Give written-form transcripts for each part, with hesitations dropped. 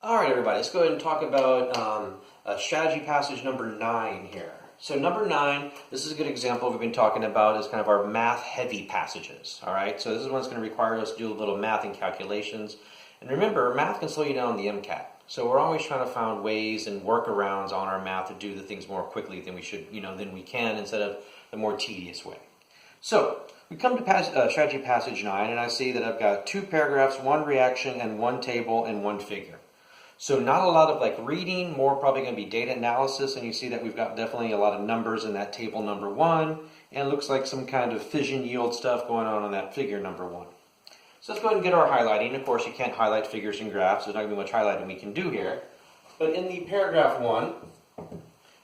All right, everybody, let's go ahead and talk about strategy passage number 9 here. So number 9, this is a good example we've been talking about as kind of our math-heavy passages. All right, so this is one that's going to require us to do a little math and calculations. And remember, math can slow you down on the MCAT. So we're always trying to find ways and workarounds on our math to do the things more quickly than we should, than we can, instead of the more tedious way. So we come to strategy passage 9, and I see that I've got 2 paragraphs, 1 reaction, and 1 table, and 1 figure. So not a lot of reading, more probably going to be data analysis, and you see that we've got definitely a lot of numbers in that table number 1, and it looks like some kind of fission yield stuff going on that figure number 1. So let's go ahead and get our highlighting. Of course, you can't highlight figures and graphs, so there's not going to be much highlighting we can do here. But in the paragraph 1,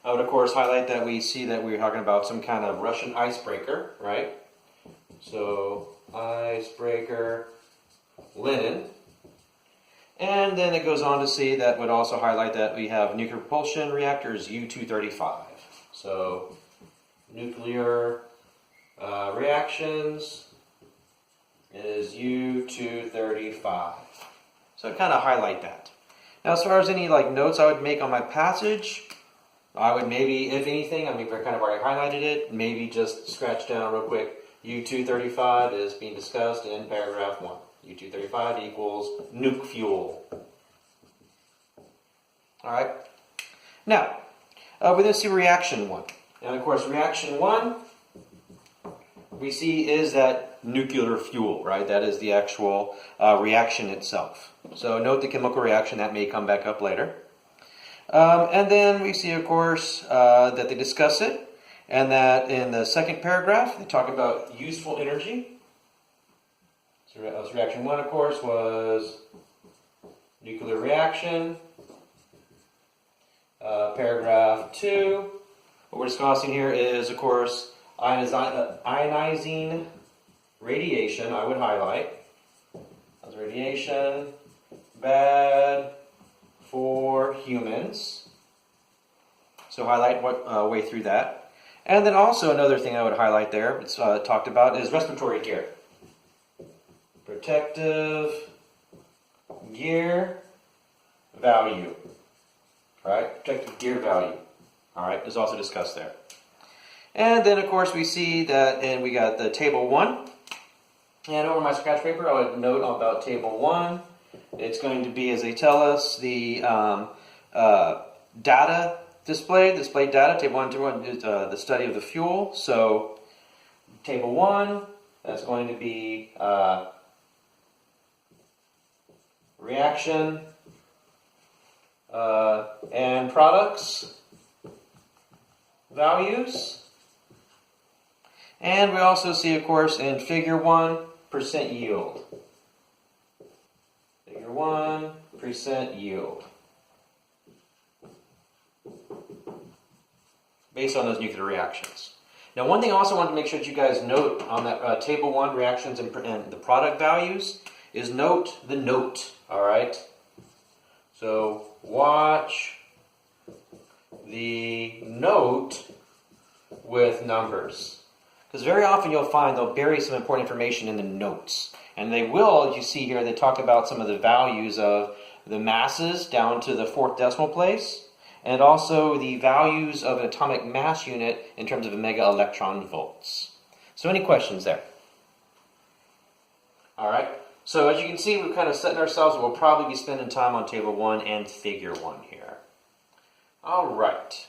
I would of course highlight that we see that we're talking about some kind of Russian icebreaker, right? So icebreaker, Lenin. And then it goes on to see that would also highlight that we have nuclear propulsion reactors U-235. So nuclear reactions is U-235. So I kind of highlight that. Now as far as any notes I would make on my passage, I would maybe, if anything, I kind of already highlighted it, maybe just scratch down real quick, U-235 is being discussed in paragraph 1. U-235 equals nuke fuel. All right. Now, we're going to see reaction 1. And of course, reaction 1, we see is that nuclear fuel, right? That is the actual reaction itself. So note the chemical reaction, that may come back up later. And then we see, of course, that they discuss it, and that in the second paragraph, they talk about useful energy. So reaction 1, of course, was nuclear reaction. Paragraph 2, what we're discussing here is, of course, ionizing radiation. I would highlight. That's radiation, bad for humans. So highlight what way through that. And then also another thing I would highlight there, it's talked about, is respiratory gear. Protective gear value. Alright, protective gear value. Alright, is also discussed there. And then of course we see that, and we got the table 1. And over my scratch paper I would note about table 1. It's going to be, as they tell us, the data displayed data. Table 1 is the study of the fuel. So table 1, that's going to be reaction and products values. And we also see, of course, in figure 1, percent yield. Figure 1, percent yield. Based on those nuclear reactions. Now, one thing I also wanted to make sure that you guys note on that table 1, reactions and the product values, is note the note, all right? So watch the note with numbers. Because very often you'll find they'll bury some important information in the notes. And they will, as you see here, they talk about some of the values of the masses down to the 4th decimal place, and also the values of an atomic mass unit in terms of mega electron volts. So any questions there? All right. So as you can see, we're kind of setting ourselves, we'll probably be spending time on table 1 and figure 1 here. All right.